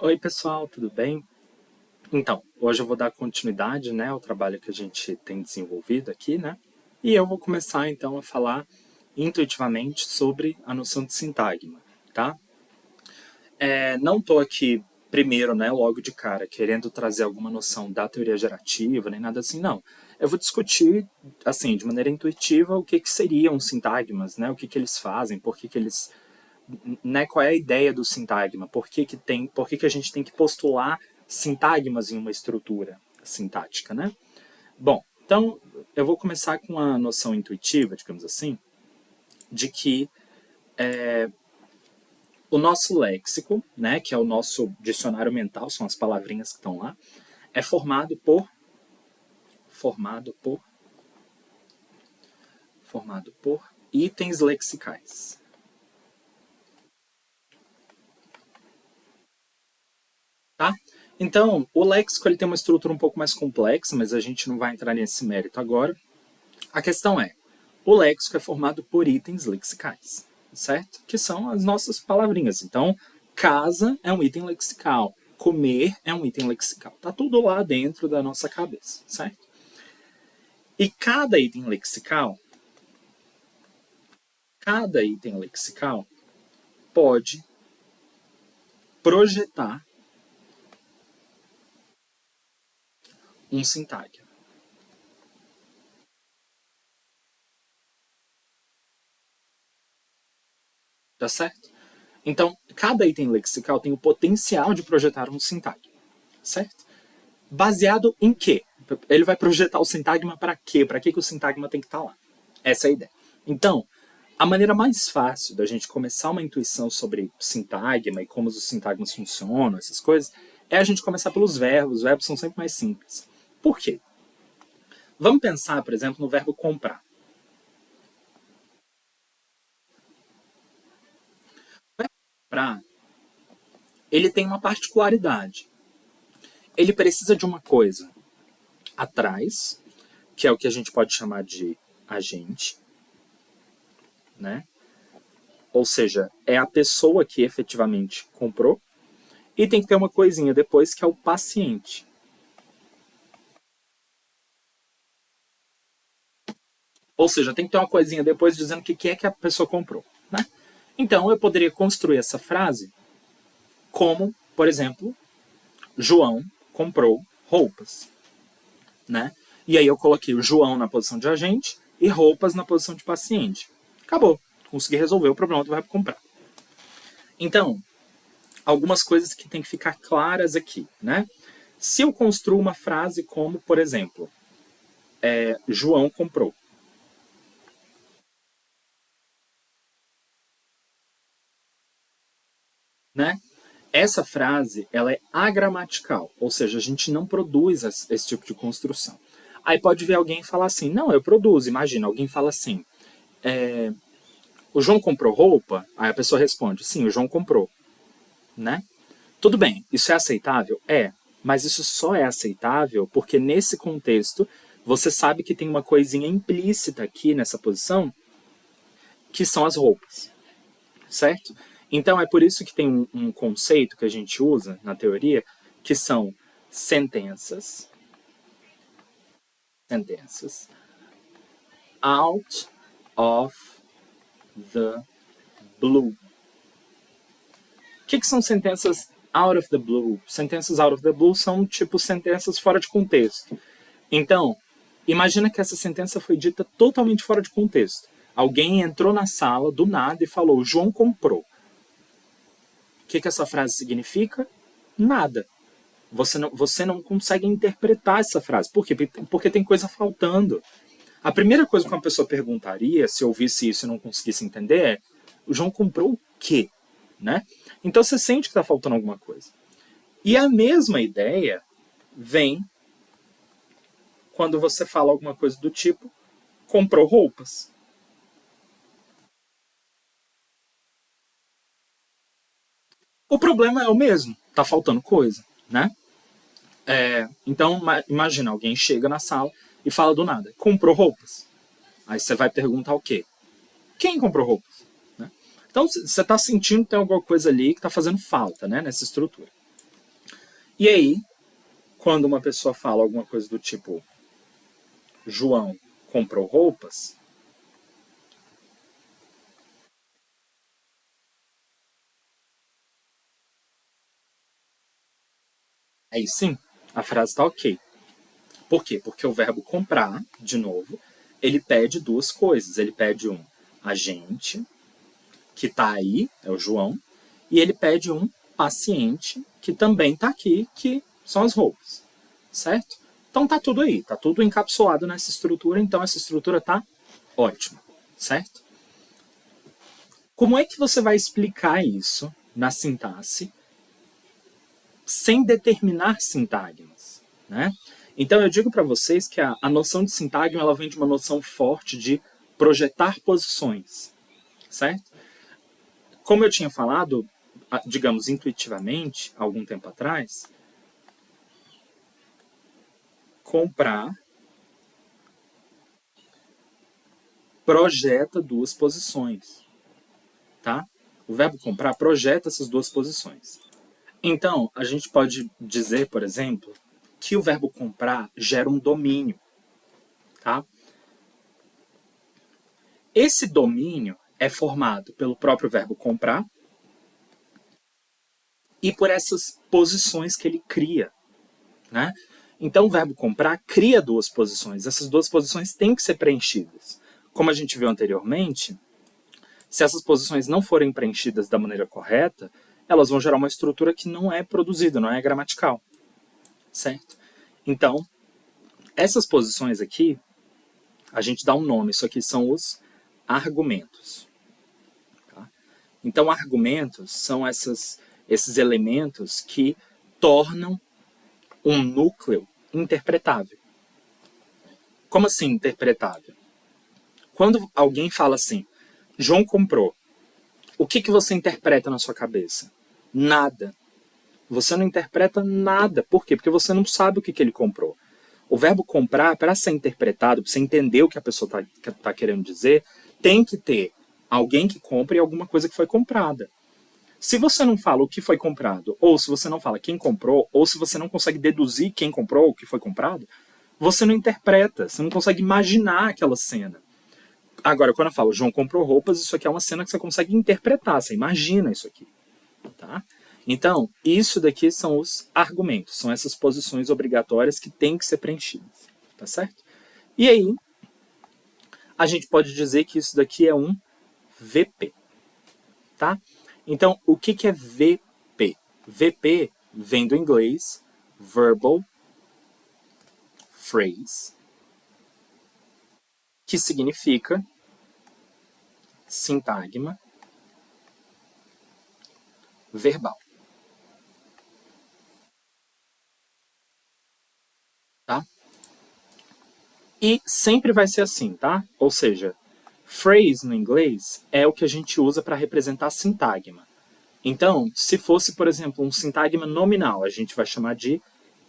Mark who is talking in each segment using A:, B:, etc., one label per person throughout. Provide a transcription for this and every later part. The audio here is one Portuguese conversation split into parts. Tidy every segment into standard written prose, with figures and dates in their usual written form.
A: Oi, pessoal, tudo bem? Então, hoje eu vou dar continuidade, né, ao trabalho que a gente tem desenvolvido aqui, né? E eu vou começar então a falar intuitivamente sobre a noção de sintagma, tá? Não estou aqui primeiro, né, logo de cara, querendo trazer alguma noção da teoria gerativa, nem nada assim, não. Eu vou discutir, assim, de maneira intuitiva, o que seriam sintagmas, né? O que eles fazem, por que eles, né, qual é a ideia do sintagma, por que a gente tem que postular sintagmas em uma estrutura sintática, né? Bom, então eu vou começar com a noção intuitiva, digamos assim, de que o nosso léxico, né, que é o nosso dicionário mental, são as palavrinhas que estão lá, é formado por itens lexicais. Tá? Então, o léxico ele tem uma estrutura um pouco mais complexa, mas a gente não vai entrar nesse mérito agora. A questão é, o léxico é formado por itens lexicais, certo? Que são as nossas palavrinhas. Então, casa é um item lexical, comer é um item lexical. Tá tudo lá dentro da nossa cabeça, certo? E cada item lexical pode projetar um sintagma. Tá certo? Então, cada item lexical tem o potencial de projetar um sintagma, certo? Baseado em quê? Ele vai projetar o sintagma para quê? Para que o sintagma tem que estar lá? Essa é a ideia. Então, a maneira mais fácil da gente começar uma intuição sobre sintagma e como os sintagmas funcionam, essas coisas, é a gente começar pelos verbos. Os verbos são sempre mais simples. Por quê? Vamos pensar, por exemplo, no verbo comprar. O verbo comprar, ele tem uma particularidade. Ele precisa de uma coisa atrás, que é o que a gente pode chamar de agente, né? Ou seja, é a pessoa que efetivamente comprou, e tem que ter uma coisinha depois que é o paciente. Ou seja, tem que ter uma coisinha depois dizendo o que é que a pessoa comprou, né? Então eu poderia construir essa frase como, por exemplo, João comprou roupas, né? E aí eu coloquei o João na posição de agente e roupas na posição de paciente. Acabou. Consegui resolver o problema do verbo comprar. Então, algumas coisas que tem que ficar claras aqui, né? Se eu construo uma frase como, por exemplo, João comprou, né? Essa frase ela é agramatical, ou seja, a gente não produz esse tipo de construção. Aí pode ver alguém falar assim, não, eu produzo. Imagina, alguém fala assim, o João comprou roupa? Aí a pessoa responde, sim, o João comprou, né? Tudo bem, isso é aceitável? É, mas isso só é aceitável porque nesse contexto você sabe que tem uma coisinha implícita aqui nessa posição que são as roupas, certo? Então é por isso que tem um conceito que a gente usa na teoria que são sentenças, sentenças out of the blue. O que são sentenças out of the blue? Sentenças out of the blue são tipo sentenças fora de contexto. Então, imagina que essa sentença foi dita totalmente fora de contexto. Alguém entrou na sala do nada e falou: João comprou. O que essa frase significa? Nada. Você não consegue interpretar essa frase. Por quê? Porque tem coisa faltando. A primeira coisa que uma pessoa perguntaria, se ouvisse isso e não conseguisse entender, é: o João comprou o quê? Né? Então você sente que está faltando alguma coisa. E a mesma ideia vem quando você fala alguma coisa do tipo: comprou roupas. O problema é o mesmo, tá faltando coisa, né? Então, imagina, alguém chega na sala e fala do nada, comprou roupas. Aí você vai perguntar o quê? Quem comprou roupas? Né? Então, você está sentindo que tem alguma coisa ali que está fazendo falta, né, nessa estrutura. E aí, quando uma pessoa fala alguma coisa do tipo João comprou roupas, aí sim, a frase está ok. Por quê? Porque o verbo comprar, de novo, ele pede duas coisas. Ele pede um agente, que está aí, é o João, e ele pede um paciente, que também está aqui, que são as roupas. Certo? Então tá tudo aí, tá tudo encapsulado nessa estrutura, então essa estrutura tá ótima. Certo? Como é que você vai explicar isso na sintaxe sem determinar sintagmas? Né? Então eu digo para vocês que a noção de sintagma ela vem de uma noção forte de projetar posições, certo? Como eu tinha falado, digamos, intuitivamente, algum tempo atrás, comprar projeta duas posições, tá? O verbo comprar projeta essas duas posições. Então, a gente pode dizer, por exemplo, que o verbo comprar gera um domínio, tá? Esse domínio é formado pelo próprio verbo comprar e por essas posições que ele cria, né? Então, o verbo comprar cria duas posições. Essas duas posições têm que ser preenchidas. Como a gente viu anteriormente, se essas posições não forem preenchidas da maneira correta, elas vão gerar uma estrutura que não é produzida, não é gramatical, certo? Então, essas posições aqui, a gente dá um nome. Isso aqui são os argumentos. Tá? Então, argumentos são esses elementos que tornam um núcleo interpretável. Como assim interpretável? Quando alguém fala assim, João comprou, o que você interpreta na sua cabeça? Nada. Você não interpreta nada. Por quê? Porque você não sabe o que ele comprou. O verbo comprar, para ser interpretado, para você entender o que a pessoa está querendo dizer, tem que ter alguém que compre e alguma coisa que foi comprada. Se você não fala o que foi comprado, ou se você não fala quem comprou, ou se você não consegue deduzir quem comprou ou o que foi comprado, você não interpreta, você não consegue imaginar aquela cena. Agora, quando eu falo João comprou roupas, isso aqui é uma cena que você consegue interpretar, você imagina isso aqui. Tá? Então, isso daqui são os argumentos, são essas posições obrigatórias que têm que ser preenchidas. Tá certo? E aí, a gente pode dizer que isso daqui é um VP. Tá? Então, o que é VP? VP vem do inglês Verbal Phrase, que significa sintagma verbal. Tá? E sempre vai ser assim, tá? Ou seja, phrase no inglês é o que a gente usa para representar sintagma. Então, se fosse, por exemplo, um sintagma nominal, a gente vai chamar de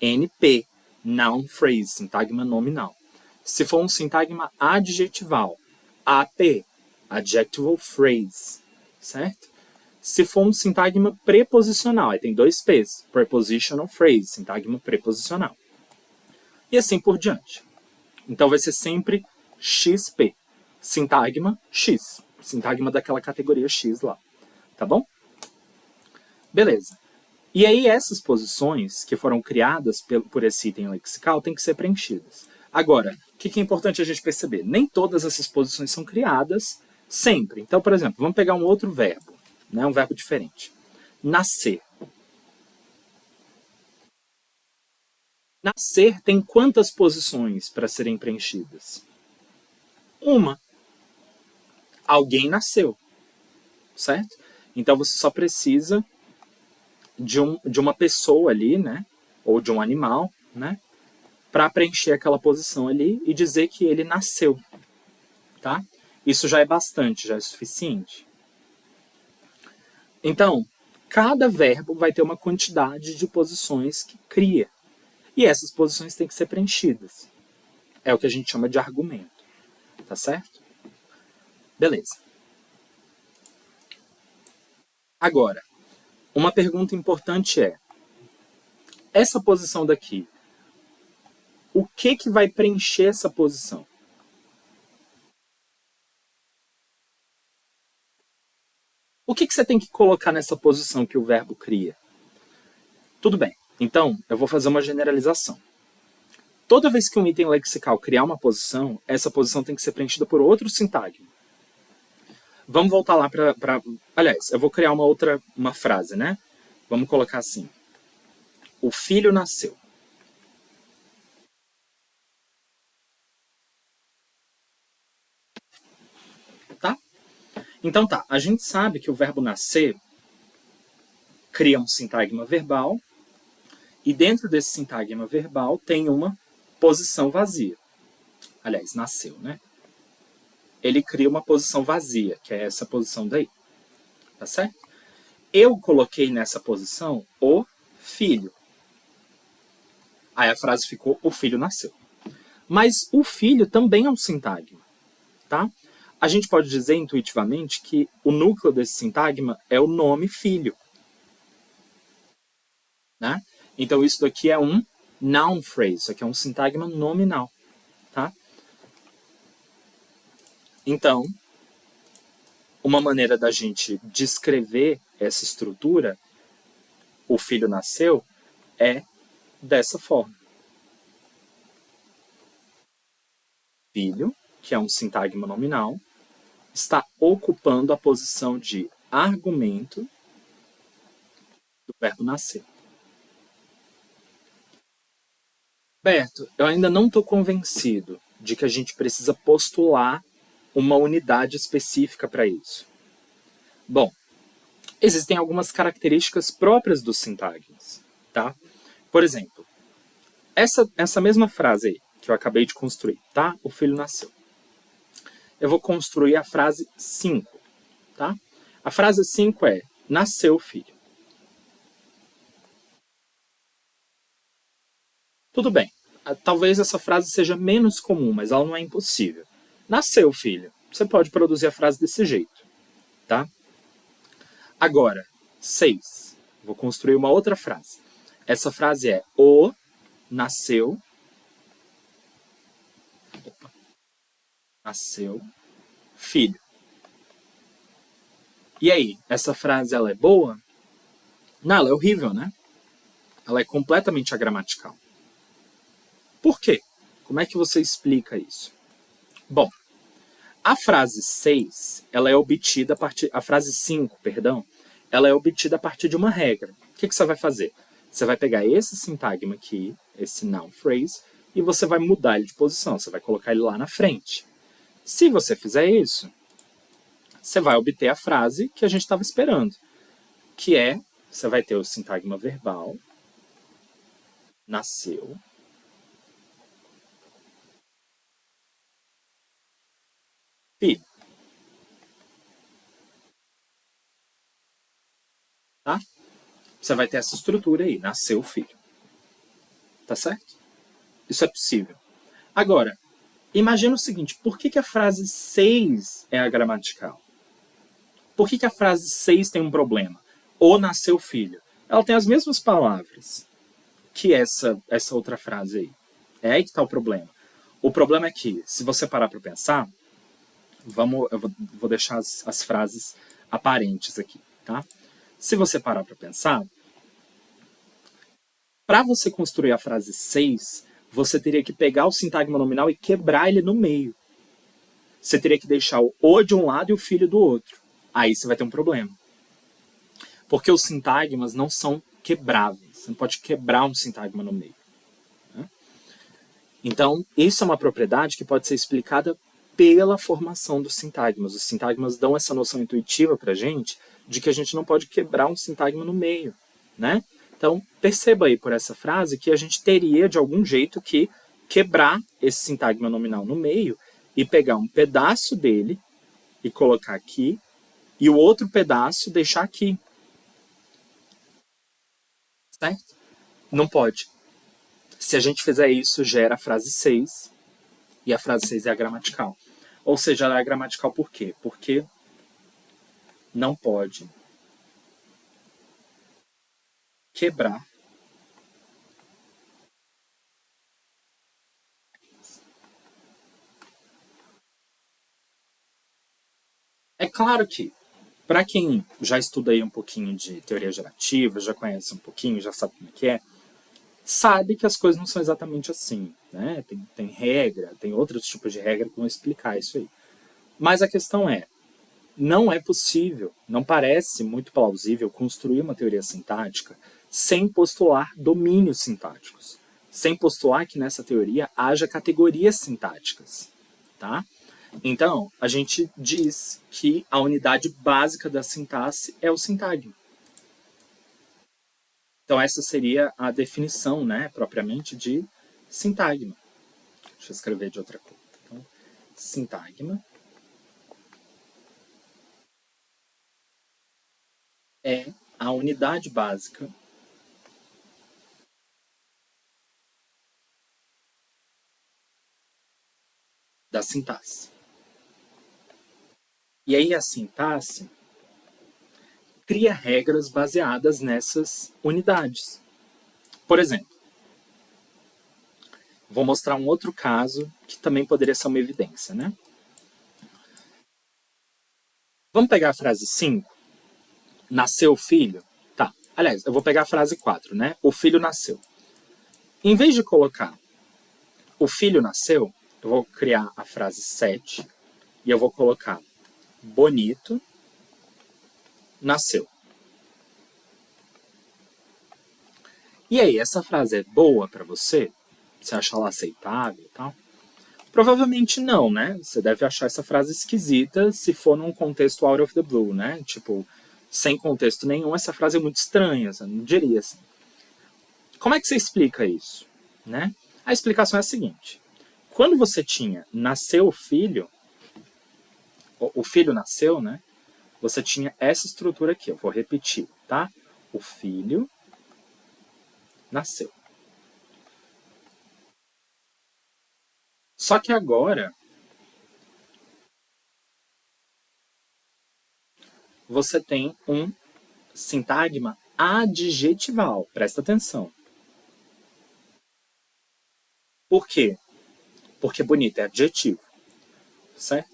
A: NP, noun phrase, sintagma nominal. Se for um sintagma adjetival, AP, adjectival phrase, certo? Se for um sintagma preposicional, aí tem dois P's, prepositional phrase, sintagma preposicional. E assim por diante. Então vai ser sempre XP, sintagma X, sintagma daquela categoria X lá, tá bom? Beleza. E aí essas posições que foram criadas por esse item lexical têm que ser preenchidas. Agora, o que é importante a gente perceber? Nem todas essas posições são criadas sempre. Então, por exemplo, vamos pegar um outro verbo, né, um verbo diferente. Nascer. Nascer tem quantas posições para serem preenchidas? Uma. Alguém nasceu, certo? Então você só precisa de uma pessoa ali, né? Ou de um animal, né? Para preencher aquela posição ali e dizer que ele nasceu, tá? Isso já é bastante, já é suficiente. Então, cada verbo vai ter uma quantidade de posições que cria. E essas posições têm que ser preenchidas. É o que a gente chama de argumento. Tá certo? Beleza. Agora, uma pergunta importante é: essa posição daqui, o que vai preencher essa posição? O que você tem que colocar nessa posição que o verbo cria? Tudo bem, então eu vou fazer uma generalização. Toda vez que um item lexical criar uma posição, essa posição tem que ser preenchida por outro sintagma. Vamos voltar lá para... Aliás, eu vou criar uma frase, né? Vamos colocar assim. O filho nasceu. Tá? Então tá, a gente sabe que o verbo nascer cria um sintagma verbal e dentro desse sintagma verbal tem uma posição vazia. Aliás, nasceu, né? Ele cria uma posição vazia, que é essa posição daí. Tá certo? Eu coloquei nessa posição o filho. Aí a frase ficou, o filho nasceu. Mas o filho também é um sintagma, tá? A gente pode dizer intuitivamente que o núcleo desse sintagma é o nome filho. Né? Então isso daqui é um noun phrase, isso aqui é um sintagma nominal. Tá? Então, uma maneira da gente descrever essa estrutura, o filho nasceu, é dessa forma. Filho, que é um sintagma nominal, está ocupando a posição de argumento do verbo nascer. Berto, eu ainda não estou convencido de que a gente precisa postular uma unidade específica para isso. Bom, existem algumas características próprias dos sintagmas, tá? Por exemplo, essa mesma frase aí, que eu acabei de construir, tá? O filho nasceu. Eu vou construir a frase 5, tá? A frase 5 é, nasceu o filho. Tudo bem, talvez essa frase seja menos comum, mas ela não é impossível. Nasceu o filho. Você pode produzir a frase desse jeito, tá? Agora, 6. Vou construir uma outra frase. Essa frase é, o nasceu. Nasceu filho. E aí, essa frase ela é boa? Não, ela é horrível, né? Ela é completamente agramatical. Por quê? Como é que você explica isso? Bom, a frase 6, ela é obtida a partir... A frase 5, perdão, ela é obtida a partir de uma regra. O que você vai fazer? Você vai pegar esse sintagma aqui, esse noun phrase, e você vai mudar ele de posição. Você vai colocar ele lá na frente. Se você fizer isso, você vai obter a frase que a gente estava esperando. Que é, você vai ter o sintagma verbal, nasceu, filho. Tá? Você vai ter essa estrutura aí, nasceu o filho. Tá certo? Isso é possível. Agora, imagina o seguinte, por que a frase 6 é agramatical? Por que a frase 6 tem um problema? O nasceu filho. Ela tem as mesmas palavras que essa outra frase aí. É aí que está o problema. O problema é que, se você parar para pensar, eu vou deixar as frases aparentes aqui, tá? Se você parar para pensar, para você construir a frase 6, você teria que pegar o sintagma nominal e quebrar ele no meio. Você teria que deixar o de um lado e o filho do outro. Aí você vai ter um problema. Porque os sintagmas não são quebráveis. Você não pode quebrar um sintagma no meio. Né? Então, isso é uma propriedade que pode ser explicada pela formação dos sintagmas. Os sintagmas dão essa noção intuitiva para a gente de que a gente não pode quebrar um sintagma no meio. Né? Então, perceba aí por essa frase que a gente teria, de algum jeito, que quebrar esse sintagma nominal no meio e pegar um pedaço dele e colocar aqui e o outro pedaço deixar aqui. Certo? Não pode. Se a gente fizer isso, gera a frase 6 e a frase 6 é a gramatical. Ou seja, ela é gramatical por quê? Porque não pode quebrar claro que, para quem já estuda aí um pouquinho de teoria gerativa, já conhece um pouquinho, já sabe como é, sabe que as coisas não são exatamente assim, né? Tem regra, tem outros tipos de regra que vão explicar isso aí. Mas a questão é, não é possível, não parece muito plausível construir uma teoria sintática sem postular domínios sintáticos, sem postular que nessa teoria haja categorias sintáticas, tá? Então, a gente diz que a unidade básica da sintaxe é o sintagma. Então, essa seria a definição, né, propriamente de sintagma. Deixa eu escrever de outra cor. Então, sintagma é a unidade básica da sintaxe. E aí a sintaxe cria regras baseadas nessas unidades. Por exemplo, vou mostrar um outro caso que também poderia ser uma evidência, né? Vamos pegar a frase 5. Nasceu o filho? Tá. Aliás, eu vou pegar a frase 4, né? O filho nasceu. Em vez de colocar o filho nasceu, eu vou criar a frase 7 e eu vou colocar bonito nasceu. E aí, essa frase é boa para você? Você acha ela aceitável e tal? Provavelmente não, né? Você deve achar essa frase esquisita se for num contexto out of the blue, né? Tipo, sem contexto nenhum, essa frase é muito estranha, você não diria assim. Como é que você explica isso, né? A explicação é a seguinte. Quando você tinha nasceu o filho nasceu, né? Você tinha essa estrutura aqui, eu vou repetir, tá? O filho nasceu. Só que agora você tem um sintagma adjetival. Presta atenção. Por quê? Porque bonito é adjetivo, certo?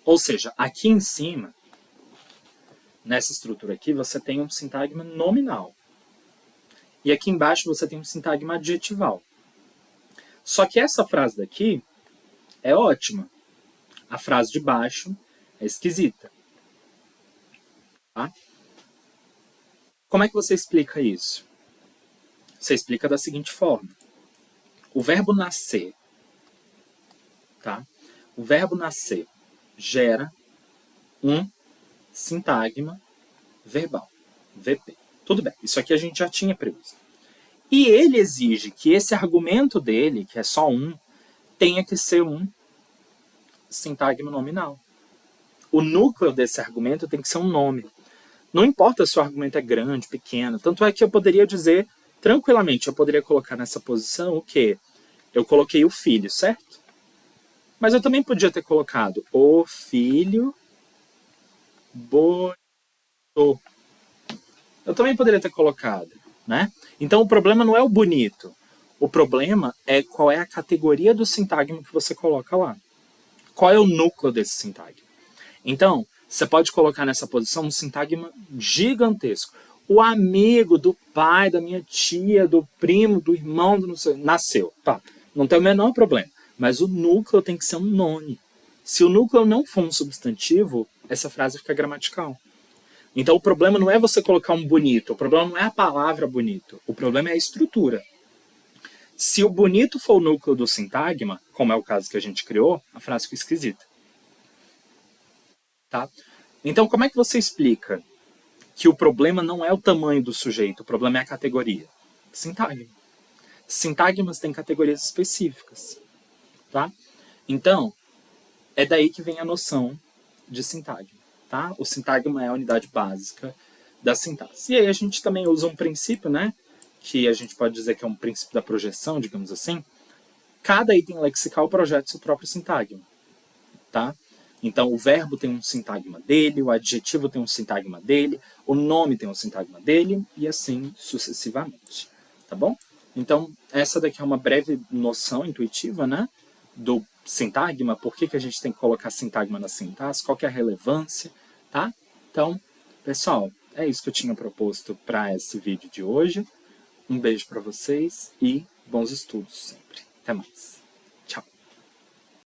A: Ou seja, aqui em cima, nessa estrutura aqui, você tem um sintagma nominal. E aqui embaixo você tem um sintagma adjetival. Só que essa frase daqui é ótima. A frase de baixo é esquisita. Tá? Como é que você explica isso? Você explica da seguinte forma. O verbo nascer, tá? O verbo nascer gera um sintagma verbal, VP. Tudo bem, isso aqui a gente já tinha previsto. E ele exige que esse argumento dele, que é só um, tenha que ser um sintagma nominal. O núcleo desse argumento tem que ser um nome. Não importa se o argumento é grande, pequeno. Tanto é que eu poderia dizer, tranquilamente, eu poderia colocar nessa posição o quê? Eu coloquei o filho, certo? Mas eu também podia ter colocado o filho bonito. Eu também poderia ter colocado, né? Então o problema não é o bonito. O problema é qual é a categoria do sintagma que você coloca lá. Qual é o núcleo desse sintagma? Então, você pode colocar nessa posição um sintagma gigantesco. O amigo do pai, da minha tia, do primo, do irmão, do não sei, nasceu. Tá, não tem o menor problema. Mas o núcleo tem que ser um nome. Se o núcleo não for um substantivo, essa frase fica gramatical. Então o problema não é você colocar um bonito, o problema não é a palavra bonito, o problema é a estrutura. Se o bonito for o núcleo do sintagma, como é o caso que a gente criou, a frase fica esquisita. Tá? Então como é que você explica que o problema não é o tamanho do sujeito, o problema é a categoria? Sintagma. Sintagmas têm categorias específicas. Tá? Então, é daí que vem a noção de sintagma. Tá? O sintagma é a unidade básica da sintaxe. E aí a gente também usa um princípio, né, que a gente pode dizer que é um princípio da projeção, digamos assim. Cada item lexical projeta seu próprio sintagma. Tá? Então, o verbo tem um sintagma dele, o adjetivo tem um sintagma dele, o nome tem um sintagma dele, e assim sucessivamente. Tá bom? Então, essa daqui é uma breve noção intuitiva, né, do sintagma, por que a gente tem que colocar sintagma na sintaxe, qual que é a relevância, tá? Então, pessoal, é isso que eu tinha proposto para esse vídeo de hoje. Um beijo para vocês e bons estudos sempre. Até mais.